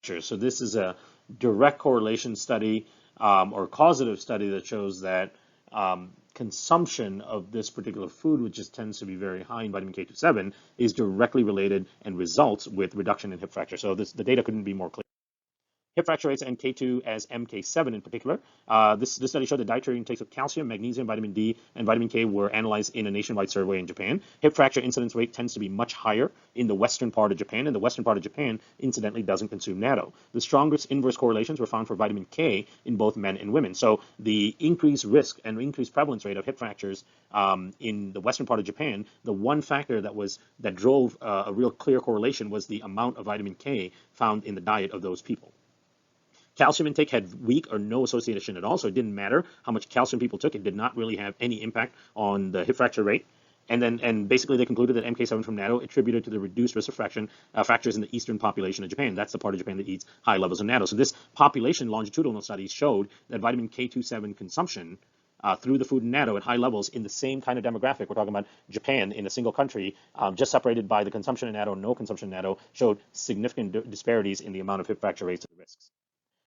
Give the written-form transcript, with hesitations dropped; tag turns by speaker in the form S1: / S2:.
S1: Sure. So this is a direct correlation study or causative study that shows that consumption of this particular food, which tends to be very high in vitamin K27, is directly related and results with reduction in hip fracture. So the data couldn't be more clear. Hip fracture rates and K2 as MK7 in particular. This study showed that dietary intakes of calcium, magnesium, vitamin D, and vitamin K were analyzed in a nationwide survey in Japan. Hip fracture incidence rate tends to be much higher in the western part of Japan, and the western part of Japan, incidentally, doesn't consume natto. The strongest inverse correlations were found for vitamin K in both men and women. So the increased risk and increased prevalence rate of hip fractures in the western part of Japan, the one factor that drove a real clear correlation was the amount of vitamin K found in the diet of those people. Calcium intake had weak or no association at all, so it didn't matter how much calcium people took. It did not really have any impact on the hip fracture rate. And basically they concluded that MK7 from natto attributed to the reduced risk of fractures in the eastern population of Japan. That's the part of Japan that eats high levels of natto. So this population longitudinal studies showed that vitamin K27 consumption through the food and natto at high levels in the same kind of demographic. We're talking about Japan in a single country, just separated by the consumption of natto, no consumption of natto, showed significant disparities in the amount of hip fracture rates and risks.